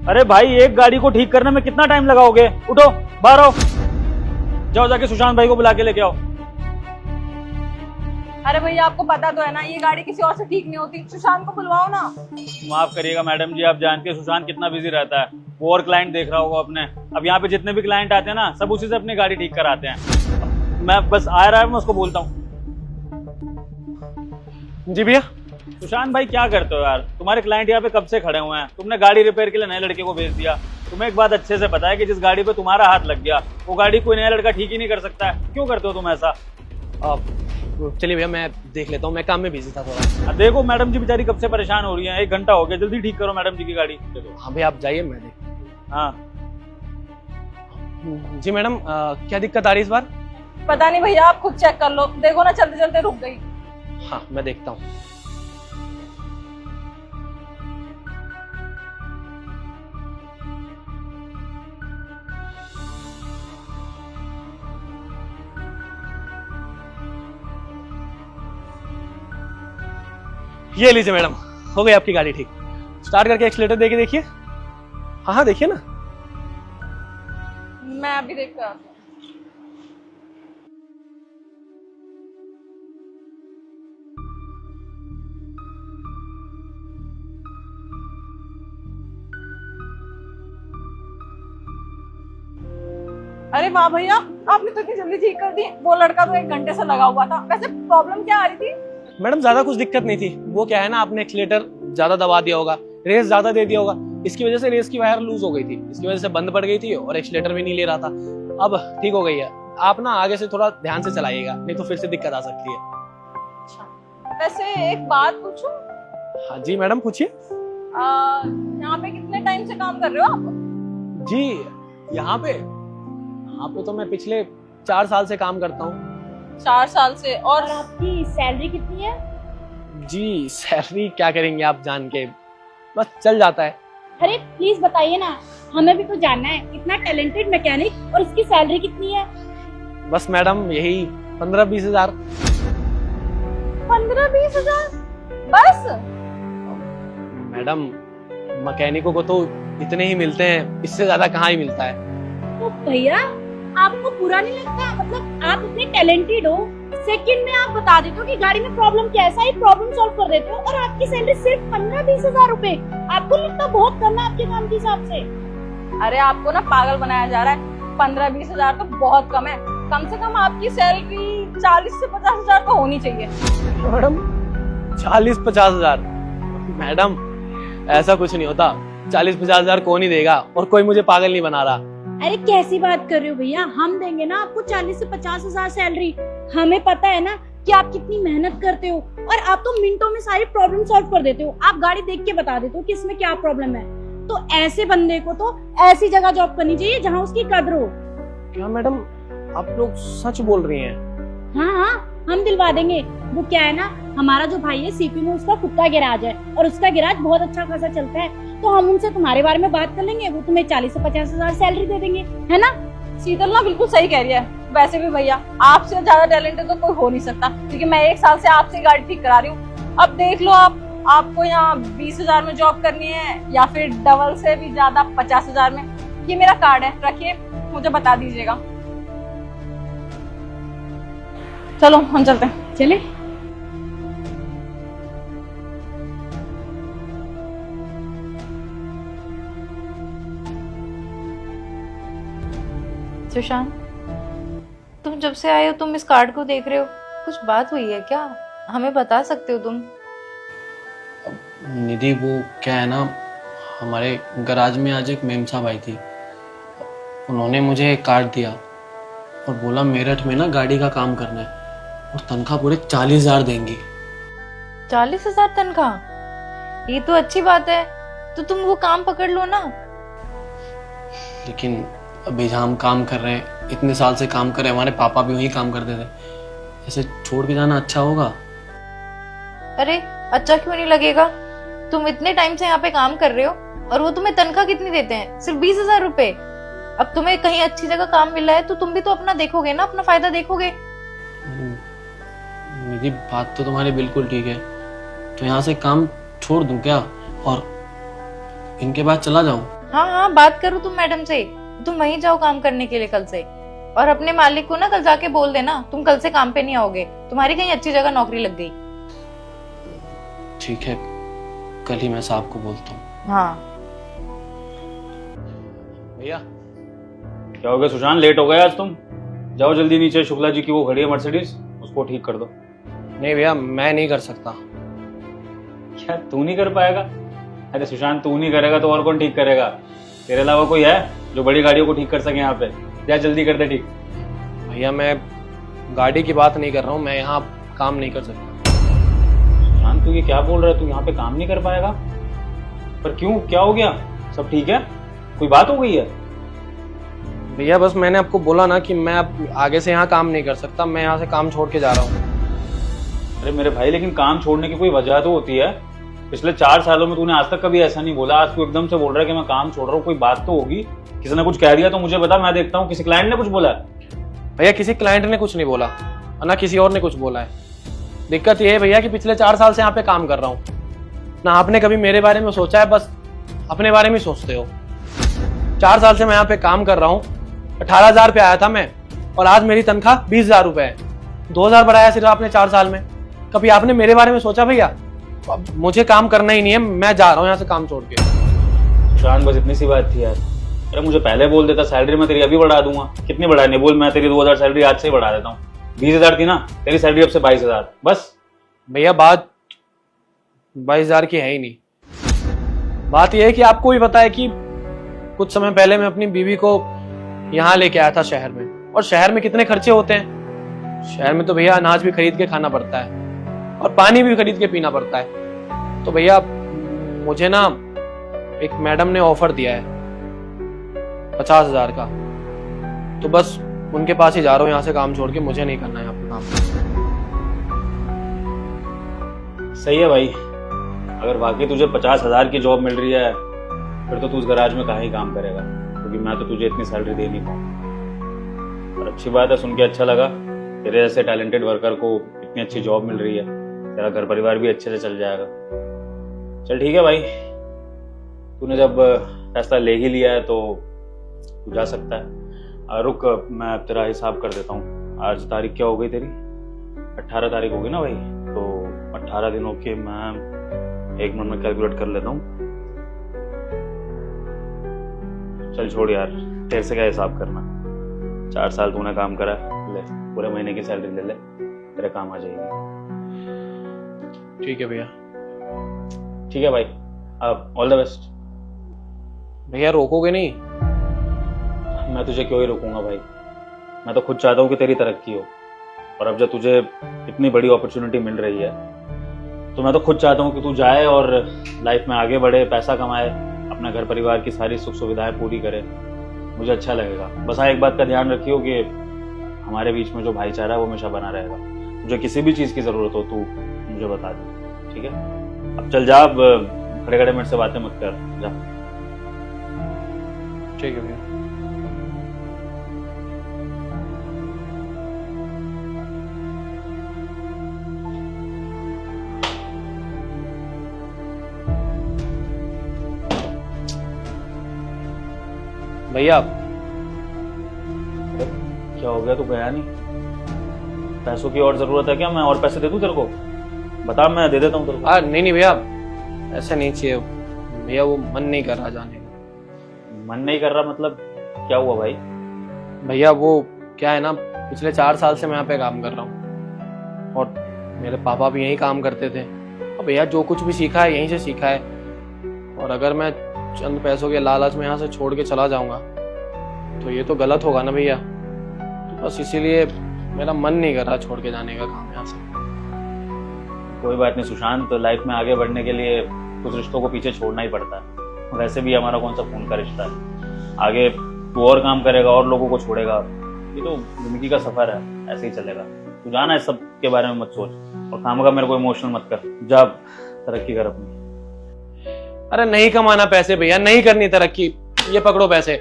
अरे भाई, एक गाड़ी को ठीक करने में कितना टाइम लगाओगे? उठो, बाहर आओ, जाओ जाके सुशांत भाई को बुला के लेके आओ। अरे भैया, आपको पता तो है ना, ये गाड़ी किसी और से ठीक नहीं होती। सुशांत को बुलवाओ ना। माफ करिएगा मैडम जी, आप जानते हैं सुशांत कितना बिजी रहता है, वो और क्लाइंट देख रहा होगा अपने। अब यहाँ पे जितने भी क्लाइंट आते हैं ना, सब उसी से अपनी गाड़ी ठीक कराते हैं। मैं बस आ रहा है, मैं उसको बोलता हूँ। जी भैया। सुशांत भाई, क्या करते हो यार? तुम्हारे क्लाइंट यहाँ पे कब से खड़े हुए हैं, तुमने गाड़ी रिपेयर के लिए नए लड़के को भेज दिया। तुम्हें एक बात अच्छे से पता है कि जिस गाड़ी पे तुम्हारा हाथ लग गया, वो गाड़ी कोई नया लड़का ठीक ही नहीं कर सकता है। क्यों करते हो तुम ऐसा? चलिए भैया, मैं देख लेता हूँ, मैं काम में बिजी था थोड़ा। देखो मैडम जी बेचारी कब से परेशान हो रही है, 1 घंटा हो गया, जल्दी ठीक करो मैडम जी की गाड़ी। देखो। हाँ भैया, आप जाइए, मैं देख। हाँ जी मैडम, क्या दिक्कत आ रही है इस बार? पता नहीं भैया, आप खुद चेक कर लो। देखो ना, चलते चलते रुक गई। हाँ, मैं देखता हूँ। ये लीजिए मैडम, हो गई आपकी गाड़ी ठीक। स्टार्ट करके एक्सीलेटर देके देखिए। हाँ हाँ, देखिए ना। मैं अभी देख कर आती हूँ। अरे वाह भैया, आपने तो इतनी जल्दी ठीक कर दी। वो लड़का तो 1 घंटे से लगा हुआ था। वैसे प्रॉब्लम क्या आ रही थी? मैडम, ज्यादा कुछ दिक्कत नहीं थी। वो क्या है ना, आपने एक्सीलेटर ज्यादा दबा दिया होगा, रेस ज्यादा दे दिया होगा, इसकी वजह से रेस की वायर लूज हो गई थी, इसकी वजह से बंद पड़ गई थी और एक्सीलेटर भी नहीं ले रहा था। अब ठीक हो गई है। आप ना आगे से थोड़ा ध्यान से चलाइएगा, नहीं तो फिर से दिक्कत आ सकती है। अच्छा, वैसे एक बात पूछूं? हाँ जी मैडम, पूछिए। यहाँ पे कितने टाइम से काम कर रहे हो आप? जी, यहाँ पे तो मैं पिछले 4 साल से काम करता हूँ। 4 साल से। और आपकी सैलरी कितनी है? जी, सैलरी क्या करेंगे आप जान के, बस चल जाता है। अरे प्लीज बताइए ना, हमें भी तो जानना है। इतना टैलेंटेड मैकेनिक और इसकी सैलरी कितनी है? बस मैडम, यही 15-20 हजार। 15-20 हजार बस? मैडम, मैकेनिकों को तो इतने ही मिलते हैं, इससे ज्यादा कहाँ ही मिलता है। तो भैया, आपको बुरा नहीं लगता? मतलब आप इतने टैलेंटेड हो, सेकंड में आप बता देते हो कि गाड़ी में प्रॉब्लम क्या है, सारी प्रॉब्लम सॉल्व कर देते हो, और आपकी सैलरी सिर्फ 15-20 हजार रुपए। आपको लगता बहुत कम है आपके काम के हिसाब से? अरे आपको ना पागल बनाया जा रहा है। 15-20 हजार तो बहुत कम है। कम से कम आपकी सैलरी 40 से 50 हजार तो होनी चाहिए। मैडम, 40-50 हजार? मैडम, ऐसा कुछ नहीं होता। 40-50 हजार कौन ही देगा, और कोई मुझे पागल नहीं बना रहा। अरे कैसी बात कर रहे हो भैया, हम देंगे ना आपको 40 से 50 हजार सैलरी। हमें पता है ना कि आप कितनी मेहनत करते हो, और आप तो मिनटों में सारी प्रॉब्लम सॉल्व कर देते हो। आप गाड़ी देख के बता देते हो कि इसमें क्या प्रॉब्लम है। तो ऐसे बंदे को तो ऐसी जगह जॉब करनी चाहिए जहाँ उसकी कद्र हो। क्या मैडम, आप लोग सच बोल रही हैं? हाँ हाँ, हम दिलवा देंगे। वो क्या है ना, हमारा जो भाई है सीपी में, उसका खुद का गैराज है, और उसका गैराज बहुत अच्छा खासा चलता है। तो हम उनसे तुम्हारे बारे में बात कर लेंगे, वो तुम्हें 40 से 50 हजार सैलरी दे देंगे, है ना? शीतल ना बिल्कुल सही कह रही है। वैसे भी भैया, आपसे ज्यादा टैलेंटेड तो कोई हो नहीं सकता, क्योंकि मैं 1 साल से आपसे गाड़ी ठीक करा रही हूँ। अब देख लो, आपको यहाँ 20 हजार में जॉब करनी है, या फिर डबल से भी ज्यादा 50 हजार में। ये मेरा कार्ड है, रखिए, मुझे बता दीजिएगा। चलो हम चलते हैं। चले। सुशांत, तुम जब से आए हो तुम इस कार्ड को देख रहे हो। कुछ बात हुई है क्या? हमें बता सकते हो तुम? निधि, वो क्या है ना, हमारे गराज में आज एक मेम साहब आई थी। उन्होंने मुझे एक कार्ड दिया और बोला मेरठ में ना गाड़ी का काम करना है, और तनख्वाह पूरे 40 हजार देंगी। 40 हजार तनख्वाह? ये तो अच्छी बात है। तो तुम वो काम पकड़ लो ना। लेकिन अभी जहाँ हम काम कर रहे हैं, इतने साल से काम कर रहे हैं, हमारे पापा भी वहीं काम करते थे, ऐसे छोड़ के जाना अच्छा होगा? अरे अच्छा क्यों नहीं लगेगा? तुम इतने टाइम से यहाँ पे काम कर रहे हो, और वो तुम्हें तनख्वाह कितनी देते हैं? सिर्फ 20 हजार रुपए। अब तुम्हें कहीं अच्छी जगह काम मिला है तो तुम भी तो अपना देखोगे ना, अपना फायदा देखोगे। मेरी बात तो तुम्हारी बिल्कुल ठीक है, तो यहाँ से काम छोड़ दूं क्या और इनके बाद चला जाऊं? हाँ हाँ, बात करो तुम मैडम से, तुम वहीं जाओ काम करने के लिए कल से। और अपने मालिक को ना कल जाके बोल देना तुम कल से काम पे नहीं आओगे, तुम्हारी कहीं अच्छी जगह नौकरी लग गई। ठीक है, कल ही मैं साहब को बोलता हूँ। हाँ भैया क्या हो गया सुशांत, लेट हो गए आज तुम? जाओ जल्दी नीचे, शुक्ला जी की वो खड़ी है मर्सिडीज, उसको ठीक कर दो। नहीं भैया, मैं नहीं कर सकता। क्या तू नहीं कर पाएगा? अरे सुशांत, तू नहीं करेगा तो और कौन ठीक करेगा? तेरे अलावा कोई है जो बड़ी गाड़ियों को ठीक कर सके यहाँ पे? जा जल्दी कर दे ठीक। भैया मैं गाड़ी की बात नहीं कर रहा हूँ, मैं यहाँ काम नहीं कर सकता। सुशांत, तू ये क्या बोल रहा है? तू यहाँ पे काम नहीं कर पाएगा? पर क्यों, क्या हो गया? सब ठीक है? कोई बात हो गई है? भैया बस मैंने आपको बोला ना कि मैं अब आगे से यहाँ काम नहीं कर सकता, मैं यहाँ से काम छोड़ के जा रहा हूँ। अरे मेरे भाई, लेकिन काम छोड़ने की कोई वजह तो होती है। पिछले 4 सालों में तूने आज तक कभी ऐसा नहीं बोला, आज तू एकदम से बोल रहा है कि मैं काम छोड़ रहा हूँ। कोई बात तो होगी, किसी ने कुछ कह दिया तो मुझे बता, मैं देखता हूँ। किसी क्लाइंट ने कुछ बोला? भैया किसी क्लाइंट ने कुछ नहीं बोला, ना किसी और ने कुछ बोला है। दिक्कत ये है भैया कि पिछले 4 साल से यहाँ पे काम कर रहा हूँ, ना आपने कभी मेरे बारे में सोचा है, बस अपने बारे में सोचते हो। 4 साल से मैं यहाँ पे काम कर रहा हूँ, 18,000 पे आया था मैं, और आज मेरी तनख्वाह 20,000 रुपए है। 2,000 बढ़ाया सिर्फ आपने 4 साल में। कभी आपने मेरे बारे में सोचा भैया? अब मुझे काम करना ही नहीं है, मैं जा रहा हूँ यहाँ से काम छोड़ के। सुशांत, बस इतनी सी बात थी यार। अरे मुझे पहले बोल देता, सैलरी मैं तेरी अभी बढ़ा दूंगा। कितनी बढ़ानी बोल, मैं तेरी 2,000 सैलरी आज से ही बढ़ा देता हूँ। 20,000 थी ना तेरी सैलरी, अब से 22,000 बस। भैया बात 22,000 की है ही नहीं। बात यह है कि आपको भी पता है कि कुछ समय पहले मैं अपनी बीवी को यहाँ लेके आया था शहर में, और शहर में कितने खर्चे होते हैं। शहर में तो भैया अनाज भी खरीद के खाना पड़ता है और पानी भी खरीद के पीना पड़ता है। तो भैया मुझे ना एक मैडम ने ऑफर दिया है 50,000 का, तो बस उनके पास ही जा रहा हूँ यहाँ से काम छोड़ के। मुझे नहीं करना है यहाँ पे काम। सही है भाई, अगर वाकई तुझे 50,000 की जॉब मिल रही है फिर तो तू उस गैराज में कहाँ ही काम करेगा, क्योंकि मैं तो तुझे इतनी सैलरी दे नहीं पाऊँ। और अच्छी बात है, सुन के अच्छा लगा, तेरे जैसे टैलेंटेड वर्कर को इतनी अच्छी जॉब मिल रही है, तेरा घर परिवार भी अच्छे से चल जाएगा। चल ठीक है भाई, तूने जब फैसला ले ही लिया है तो तू जा सकता है। रुक, मैं तेरा हिसाब कर देता हूँ। आज तारीख क्या हो गई तेरी? 18 तारीख हो गई ना भाई, तो 18 दिनों के मैं 1 मिनट में कैलकुलेट कर लेता हूँ। चल छोड़ यार, तेरे से क्या हिसाब करना। 4 साल तूने काम करा, ले पूरे महीने की सैलरी ले ले, तेरे काम आ जाएगी। ठीक है भैया। ठीक है भाई, अब ऑल द बेस्ट। भैया रोकोगे नहीं? मैं तुझे क्यों ही रोकूंगा भाई, मैं तो खुद चाहता हूँ कि तेरी तरक्की हो। और अब जब तुझे इतनी बड़ी अपॉर्चुनिटी मिल रही है तो मैं तो खुद चाहता हूँ कि तू जाए और लाइफ में आगे बढ़े, पैसा कमाए, अपना घर परिवार की सारी सुख सुविधाएं पूरी करे। मुझे अच्छा लगेगा। बस हाँ, एक बात का ध्यान रखियो कि हमारे बीच में जो भाईचारा है वो हमेशा बना रहेगा। मुझे किसी भी चीज़ की ज़रूरत हो तू मुझे बता दे, ठीक है? अब चल जा, अब खड़े खड़े मेरे से बातें मत कर, जा। ठीक है भैया। भैया क्या हो गया, तू गया नहीं? पैसों की और जरूरत है क्या? मैं और पैसे दे दूं तेरे को? बता, मैं दे देता हूँ तेरे को। नहीं नहीं भैया, ऐसा नहीं चाहिए भैया, वो मन नहीं कर रहा जाने का। मन नहीं कर रहा मतलब क्या हुआ भाई? भैया वो क्या है ना, पिछले 4 साल से मैं यहाँ पे काम कर रहा हूँ, और मेरे पापा भी यहीं काम करते थे। और भैया जो कुछ भी सीखा है यहीं से सीखा है, और अगर मैं चंद पैसों के लालच में यहाँ से छोड़ के चला जाऊंगा तो ये तो गलत होगा ना भैया। तो बस इसीलिए मेरा मन नहीं कर रहा छोड़ के जाने का काम यहाँ से। कोई बात नहीं सुशांत, तो लाइफ में आगे बढ़ने के लिए कुछ रिश्तों को पीछे छोड़ना ही पड़ता है। वैसे भी हमारा कौन सा खून का रिश्ता है, आगे तू और काम करेगा और लोगों को छोड़ेगा, ये तो जिंदगी का सफर है, ऐसे ही चलेगा। तू जाना, इस सब के बारे में मत सोच, और खामखा मेरे को इमोशनल मत कर। जा तरक्की कर अपनी। अरे नहीं कमाना पैसे भैया, नहीं करनी तरक्की, ये पकड़ो पैसे,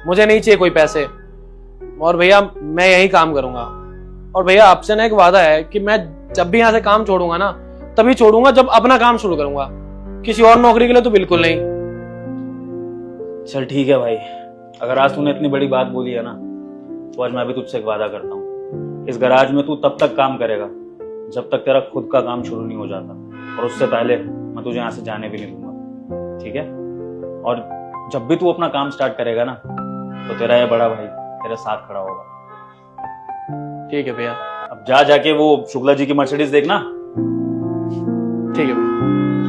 मुझे नहीं चाहिए कोई पैसे। और भैया मैं यही काम करूंगा। और भैया आपसे ना एक वादा है कि मैं जब भी यहाँ से काम छोड़ूंगा ना, तभी छोड़ूंगा जब अपना काम शुरू करूंगा, किसी और नौकरी के लिए तो बिल्कुल नहीं। चल ठीक है भाई, अगर आज तूने इतनी बड़ी बात बोली है ना, तो आज मैं भी तुझसे एक वादा करता हूँ। इस गैराज में तू तब तक काम करेगा जब तक तेरा खुद का काम शुरू नहीं हो जाता, और उससे पहले मैं तुझे यहाँ से जाने भी नहीं दूंगा, ठीक है? और जब भी तू अपना काम स्टार्ट करेगा ना, तो तेरा ये बड़ा भाई तेरे साथ खड़ा होगा। ठीक है भैया। अब जा जाके वो शुक्ला जी की मर्सिडीज देखना। ठीक है भैया।